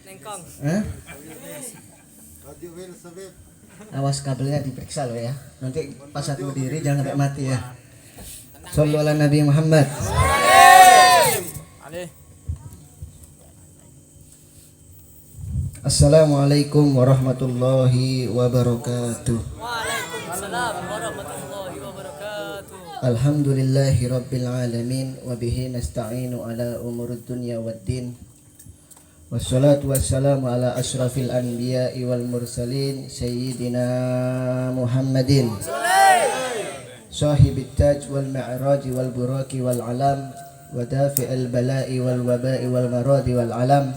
Nengkong. Hah? Awas kabelnya diperiksa loh ya. Nanti pas aku berdiri jangan sampai mati ya. Shallu ala Nabi Muhammad. Assalamualaikum warahmatullahi wabarakatuh. Waalaikumsalam warahmatullahi wabarakatuh. Alhamdulillahi rabbil alamin wa bihi nasta'inu ala umurud dunya waddin. Wassalatu wassalamu ala asyrafil anbiya'i wal mursalin sayyidina Muhammadin sahibit taj wal mi'raj wal buraki wal alam wa dafi'il bala'i wal waba'i wal maradi wal alam.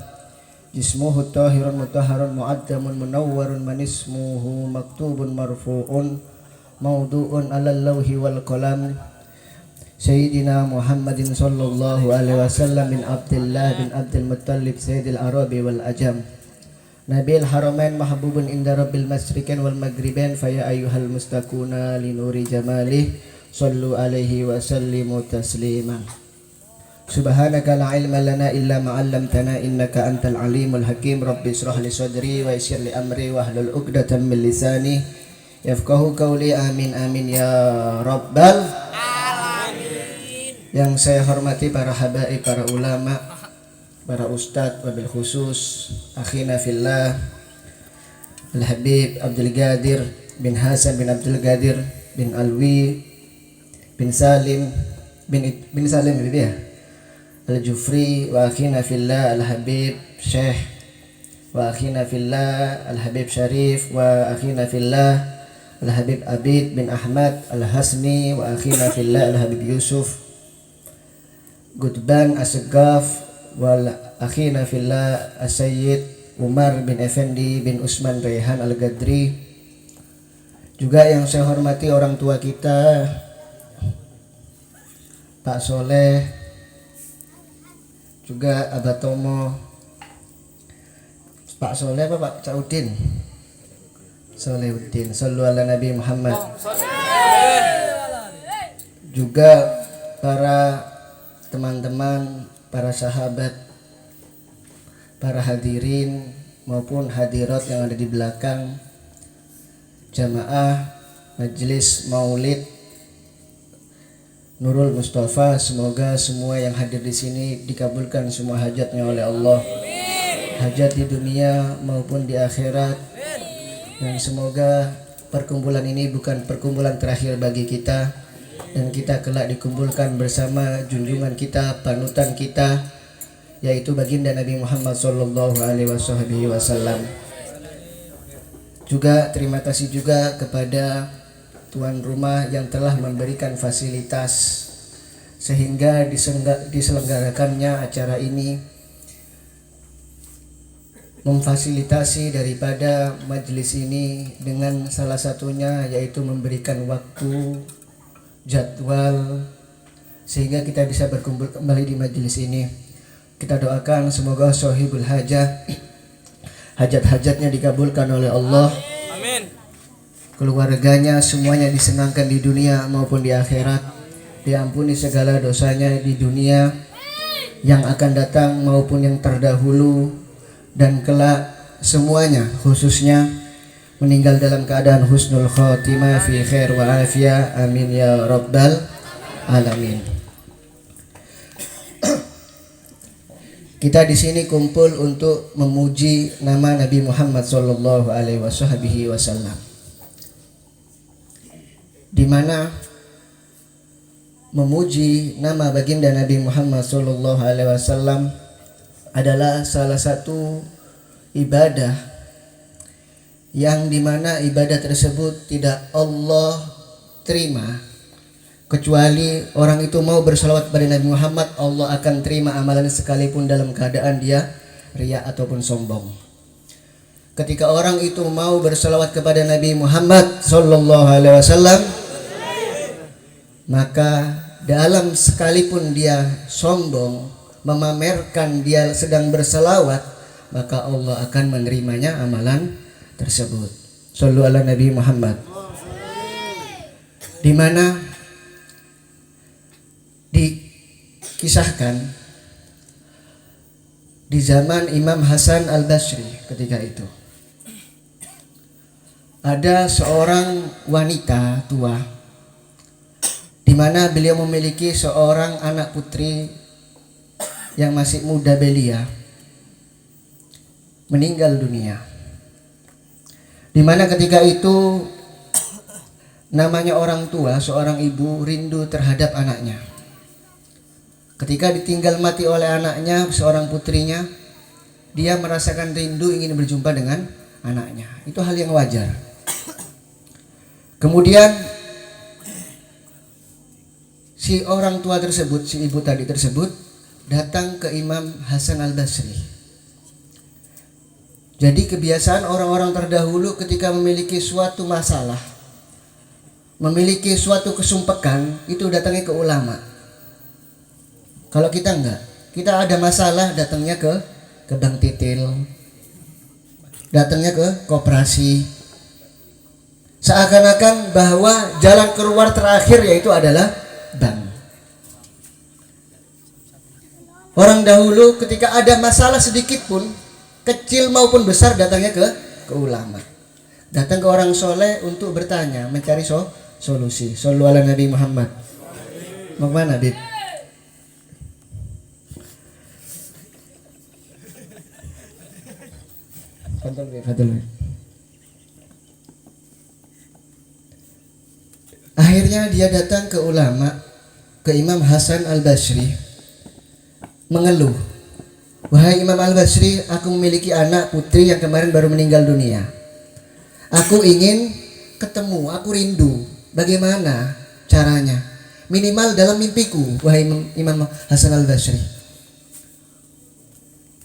Jismuhu tahirun mutahharun mu'addamun munawwarun man ismuhu maktubun marfu'un mawdu'un alal lawhi wal qalam. Sayyidina Muhammadin sallallahu alaihi wasallam bin Abdullah bin Abdul Muttalib Sayyidil Arabi wal Ajam Nabil Haramain mahbubun inda Rabbil Masrikin wal Maghribain faya ayyuhal mustaquna li nuri jamalih sallu alaihi wa sallimu tasliman. Subhanaka la ilma lana illa ma 'allamtana innaka antal alimul hakim. Rabbi israh li sadri wa yassir li amri wahlul 'uqdatam min lisani yafqahu qawli. Amin amin ya rabbal alamin. Yang saya hormati para habaib, para ulama, para ustadz, wabil khusus akhina fillah Al-Habib Abdul Qadir bin Hasan bin Abdul Qadir bin Alwi bin Salim bin Salim ya Al-Jufri wa akhina fillah Al-Habib Syekh wa akhina fillah Al-Habib Syarif wa akhina fillah Al-Habib Abid bin Ahmad Al-Hasni wa akhina fillah Al-Habib Yusuf Gudban Asgaf wal akhina fillah As-Sayyid Umar bin Effendi bin Usman Rehan Al-Gadri. Juga yang saya hormati orang tua kita Pak Soleh, juga Abah Tomo. Pak Soleh apa Pak Saudin? Solehudin. Sallu ala Nabi Muhammad. Juga para teman-teman, para sahabat, para hadirin maupun hadirat yang ada di belakang, jamaah majelis maulid Nurul Mustafa, semoga semua yang hadir di sini dikabulkan semua hajatnya oleh Allah, hajat di dunia maupun di akhirat, dan semoga perkumpulan ini bukan perkumpulan terakhir bagi kita, dan kita kelak dikumpulkan bersama junjungan kita, panutan kita, yaitu baginda Nabi Muhammad sallallahu alaihi wasallam. Juga terima kasih juga kepada tuan rumah yang telah memberikan fasilitas sehingga diselenggarakannya acara ini, memfasilitasi daripada majelis ini dengan salah satunya yaitu memberikan waktu, jadwal, sehingga kita bisa berkumpul kembali di majelis ini. Kita doakan semoga sahibul hajat, hajat-hajatnya dikabulkan oleh Allah. Amin. Keluarganya semuanya disenangkan di dunia maupun di akhirat, diampuni segala dosanya di dunia yang akan datang maupun yang terdahulu, dan kelak semuanya khususnya meninggal dalam keadaan husnul khotimah fi khair wa afiyah. Amin ya rabbal alamin. Kita di sini kumpul untuk memuji nama Nabi Muhammad sallallahu alaihi wasallam, di mana memuji nama baginda Nabi Muhammad sallallahu alaihi wasallam adalah salah satu ibadah yang dimana ibadah tersebut tidak Allah terima kecuali orang itu mau bersalawat kepada Nabi Muhammad. Allah akan terima amalan sekalipun dalam keadaan dia riya ataupun sombong. Ketika orang itu mau bersalawat kepada Nabi Muhammad sallallahu alaihi wasallam, maka dalam sekalipun dia sombong memamerkan dia sedang bersalawat, maka Allah akan menerimanya amalan tersebut. Shallu ala Nabi Muhammad. Di mana dikisahkan di zaman Imam Hasan Al-Basri ketika itu. Ada seorang wanita tua di mana beliau memiliki seorang anak putri yang masih muda belia, meninggal dunia. Di mana ketika itu namanya orang tua, seorang ibu rindu terhadap anaknya. Ketika ditinggal mati oleh anaknya, seorang putrinya, dia merasakan rindu ingin berjumpa dengan anaknya. Itu hal yang wajar. Kemudian si orang tua tersebut, si ibu tadi tersebut, datang ke Imam Hasan Al-Basri. Jadi kebiasaan orang-orang terdahulu ketika memiliki suatu masalah, memiliki suatu kesumpekan, itu datangnya ke ulama. Kalau kita enggak, kita ada masalah datangnya ke bank titil, datangnya ke koperasi. Seakan-akan bahwa jalan keluar terakhir yaitu adalah bank. Orang dahulu ketika ada masalah sedikit pun, kecil maupun besar, datangnya ke ulama. Datang ke orang soleh untuk bertanya, mencari solusi. Shallu ala Nabi Muhammad. Mau mana, Dit? Akhirnya dia datang ke ulama, ke Imam Hasan Al-Basri, mengeluh, wahai Imam Al-Basri, aku memiliki anak putri yang kemarin baru meninggal dunia. Aku ingin ketemu, aku rindu. Bagaimana caranya? Minimal dalam mimpiku, wahai Imam Hasan Al-Basri.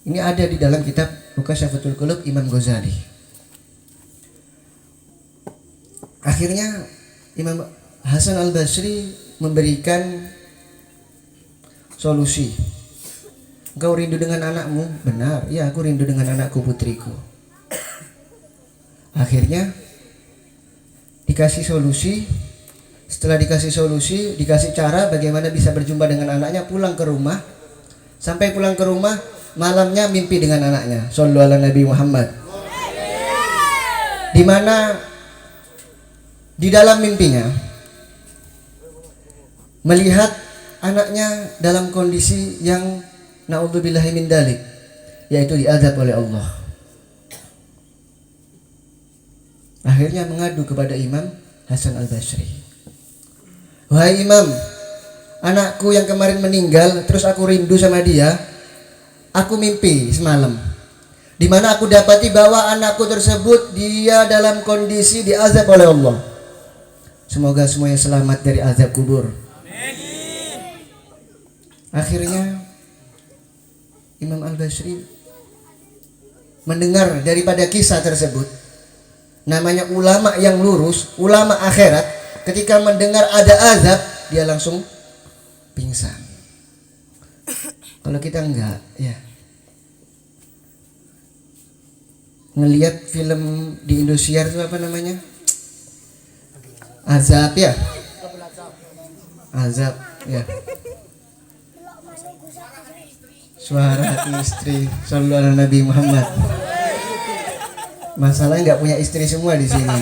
Ini ada di dalam kitab Mukasyafatul Qulub Imam Ghazali. Akhirnya Imam Hasan Al-Basri memberikan solusi. Engkau rindu dengan anakmu? Benar, ya aku rindu dengan anakku, putriku. Akhirnya dikasih solusi. Setelah dikasih solusi, dikasih cara bagaimana bisa berjumpa dengan anaknya, pulang ke rumah. Sampai pulang ke rumah, malamnya mimpi dengan anaknya. Shallu ala Nabi Muhammad. Di mana di dalam mimpinya melihat anaknya dalam kondisi yang naudzubillahi min dalik, yaitu diazab oleh Allah. Akhirnya mengadu kepada Imam Hasan Al-Basri. Wahai Imam, anakku yang kemarin meninggal, terus aku rindu sama dia. Aku mimpi semalam, di mana aku dapati bahwa anakku tersebut dia dalam kondisi diazab oleh Allah. Semoga semuanya selamat dari azab kubur. Akhirnya Imam Al-Basri mendengar daripada kisah tersebut. Namanya ulama yang lurus, ulama akhirat, ketika mendengar ada azab, dia langsung pingsan. Kalau kita enggak, ya. Ngelihat film di Indosiar itu apa namanya? Azab ya. Azab ya. Suara hati istri. Shallallahu ala Nabi Muhammad. Masalahnya nggak punya istri semua di sini.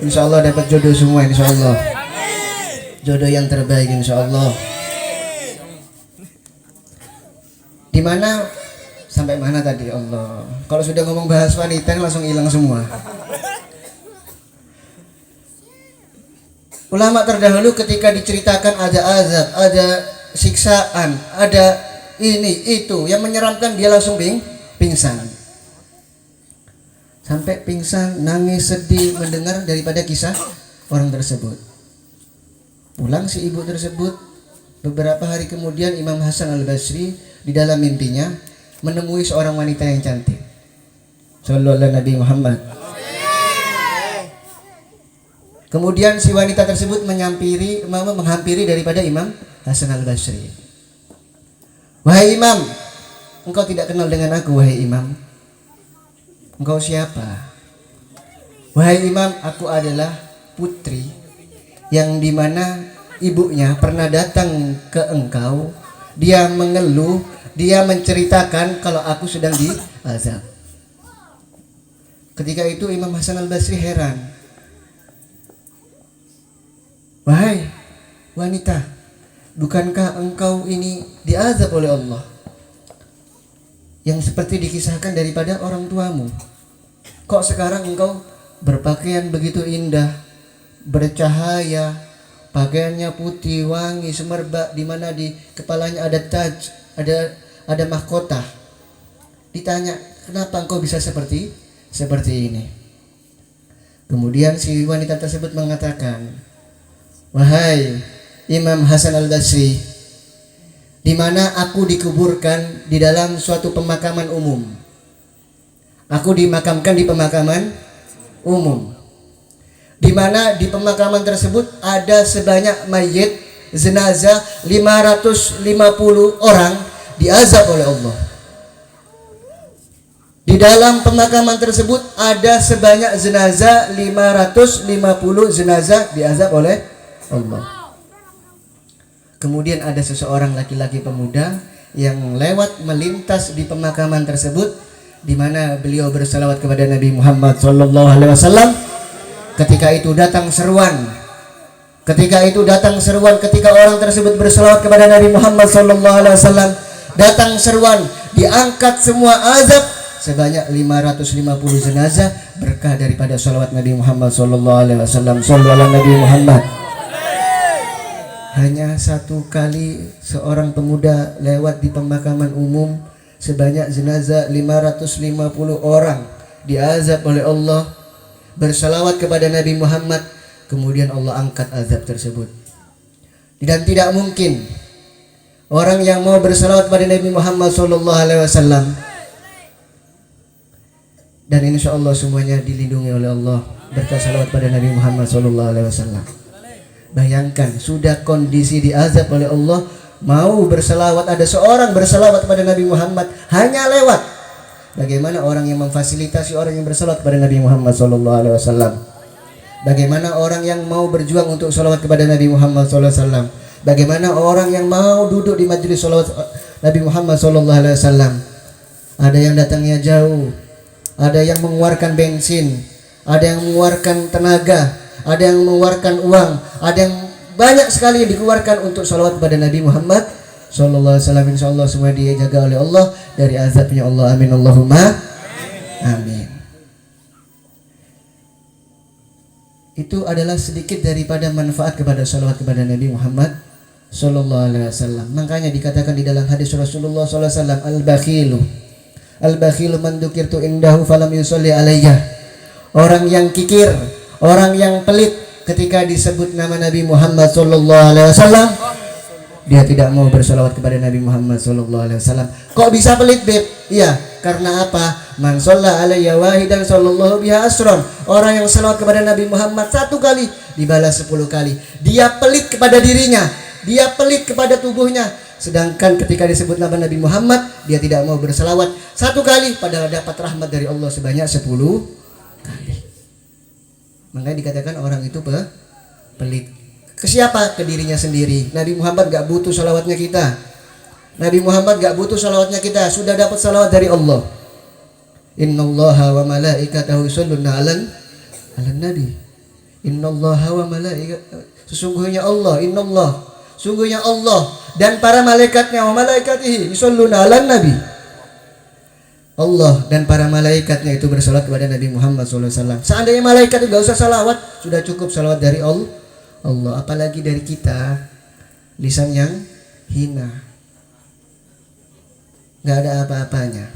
Insya Allah dapat jodoh semua, insya Allah. Jodoh yang terbaik, insya Allah. Di mana sampai mana tadi Allah? Kalau sudah ngomong bahas wanita langsung hilang semua. Ulama terdahulu ketika diceritakan ada azab, ada siksaan, ada ini itu yang menyeramkan, dia langsung pingsan. Sampai pingsan, nangis, sedih mendengar daripada kisah orang tersebut. Pulang si ibu tersebut, beberapa hari kemudian Imam Hasan Al-Basri di dalam mimpinya menemui seorang wanita yang cantik. Shallallahu ala Nabi Muhammad. Kemudian si wanita tersebut menghampiri daripada Imam Hasan Al-Basri. Wahai Imam, engkau tidak kenal dengan aku, wahai Imam. Engkau siapa? Wahai Imam, aku adalah putri yang dimana ibunya pernah datang ke engkau. Dia mengeluh dia menceritakan kalau aku sedang diazab. Ketika itu Imam Hasan al-Basri heran. Wahai wanita, bukankah engkau ini diazab oleh Allah? Yang seperti dikisahkan daripada orang tuamu. Kok sekarang engkau berpakaian begitu indah, bercahaya, pakaiannya putih, wangi, semerbak, di mana di kepalanya ada taj, ada mahkota. Ditanya, kenapa engkau bisa seperti ini? Kemudian si wanita tersebut mengatakan, wahai Imam Hasan al-Basri, di mana aku dikuburkan di dalam suatu pemakaman umum. Aku dimakamkan di pemakaman umum, di mana di pemakaman tersebut ada sebanyak mayit jenazah 550 orang diazab oleh Allah. Di dalam pemakaman tersebut ada sebanyak jenazah 550 jenazah diazab oleh Allah. Kemudian ada seseorang laki-laki pemuda yang lewat melintas di pemakaman tersebut, di mana beliau bersalawat kepada Nabi Muhammad SAW. Ketika itu datang seruan. Ketika orang tersebut bersalawat kepada Nabi Muhammad SAW, datang seruan, diangkat semua azab sebanyak 550 jenazah berkah daripada salawat Nabi Muhammad SAW. Sallu ala Nabi Muhammad. Hanya satu kali seorang pemuda lewat di pemakaman umum, sebanyak jenazah 550 orang diazab oleh Allah, bersalawat kepada Nabi Muhammad, kemudian Allah angkat azab tersebut. Dan tidak mungkin orang yang mau bersalawat kepada Nabi Muhammad SAW, dan insya Allah semuanya dilindungi oleh Allah berkat salawat pada Nabi Muhammad SAW. Bayangkan sudah kondisi diazab oleh Allah, mau berselawat, ada seorang berselawat kepada Nabi Muhammad hanya lewat. Bagaimana orang yang memfasilitasi orang yang berselawat kepada Nabi Muhammad SAW? Bagaimana orang yang mau berjuang untuk selawat kepada Nabi Muhammad SAW? Bagaimana orang yang mau duduk di majelis selawat Nabi Muhammad SAW? Ada yang datangnya jauh, ada yang mengeluarkan bensin, ada yang mengeluarkan tenaga, ada yang mengeluarkan uang, ada yang banyak sekali yang dikeluarkan untuk salawat kepada Nabi Muhammad sallallahu alaihi wasallam. Insyaallah semua dijaga oleh Allah dari azabnya Allah. Amin Allahumma amin. Itu adalah sedikit daripada manfaat kepada salawat kepada Nabi Muhammad sallallahu alaihi wasallam. Makanya dikatakan di dalam hadis Rasulullah sallallahu alaihi wasallam, al-bakhilu man dzukirtu indahu falam yusalli alayya. Orang yang kikir, orang yang pelit, ketika disebut nama Nabi Muhammad SAW, dia tidak mau bersalawat kepada Nabi Muhammad SAW. Kok bisa pelit, Beb? Iya, karena apa? Man shalla alayya wahidan sallallahu biha asron. Orang yang salawat kepada Nabi Muhammad satu kali dibalas 10 kali. Dia pelit kepada dirinya, dia pelit kepada tubuhnya. Sedangkan ketika disebut nama Nabi Muhammad, dia tidak mau bersalawat satu kali, padahal dapat rahmat dari Allah sebanyak 10 kali. Makanya dikatakan orang itu pelit. Ke siapa? Ke dirinya sendiri. Nabi Muhammad gak butuh salawatnya kita. Nabi Muhammad gak butuh salawatnya kita. Sudah dapat salawat dari Allah. Innallaha wa malaikatahu yusholluna 'alan nabi. Innallaha wa malaikatahu. Sesungguhnya Allah, sungguhnya Allah dan para malaikatnya, wa malaikatihi yusholluna 'alan nabi. Allah dan para malaikatnya itu bersalawat kepada Nabi Muhammad SAW. Seandainya malaikat itu gak usah salawat, sudah cukup salawat dari Allah. Apalagi dari kita, lisan yang hina, gak ada apa-apanya.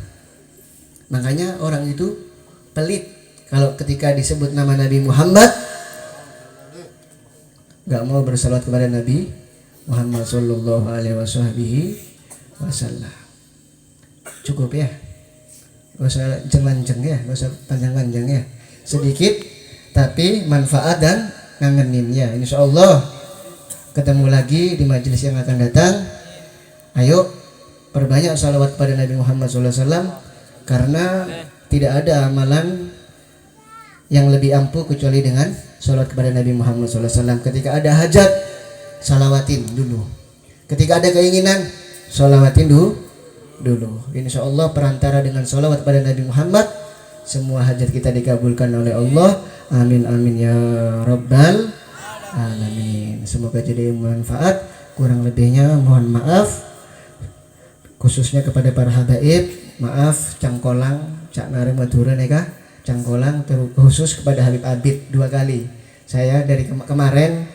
Makanya orang itu pelit kalau ketika disebut nama Nabi Muhammad gak mau bersalawat kepada Nabi Muhammad SAW. Cukup ya. Gak usah lanceng ya, gak usah panjang-panjang ya. Sedikit tapi manfaat dan ngangenin ya. Insya Allah ketemu lagi di majelis yang akan datang. Ayo perbanyak salawat pada Nabi Muhammad SAW, karena tidak ada amalan yang lebih ampuh kecuali dengan salawat kepada Nabi Muhammad SAW. Ketika ada hajat, salawatin dulu. Ketika ada keinginan, salawatin dulu. Insya Allah perantara dengan sholawat pada Nabi Muhammad, semua hajat kita dikabulkan oleh Allah. Amin amin ya rabbal alamin. Semoga jadi manfaat. Kurang lebihnya mohon maaf, khususnya kepada para habaib. Maaf cangkolang cak nare madura neka cangkolang, terkhusus kepada Habib Abid 2 kali. Saya dari kemarin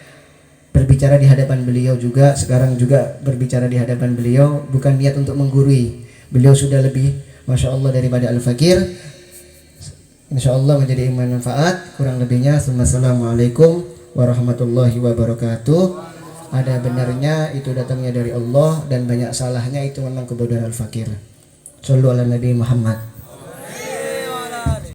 berbicara di hadapan beliau juga, sekarang juga berbicara di hadapan beliau, bukan niat untuk menggurui. Beliau sudah lebih Masya Allah daripada Al-Fakir. Insya Allah menjadi ilmu manfaat. Kurang lebihnya Assalamualaikum warahmatullahi wabarakatuh. Ada benarnya itu datangnya dari Allah, dan banyak salahnya itu memang kebodohan Al-Fakir. Sallu ala Nabi Muhammad.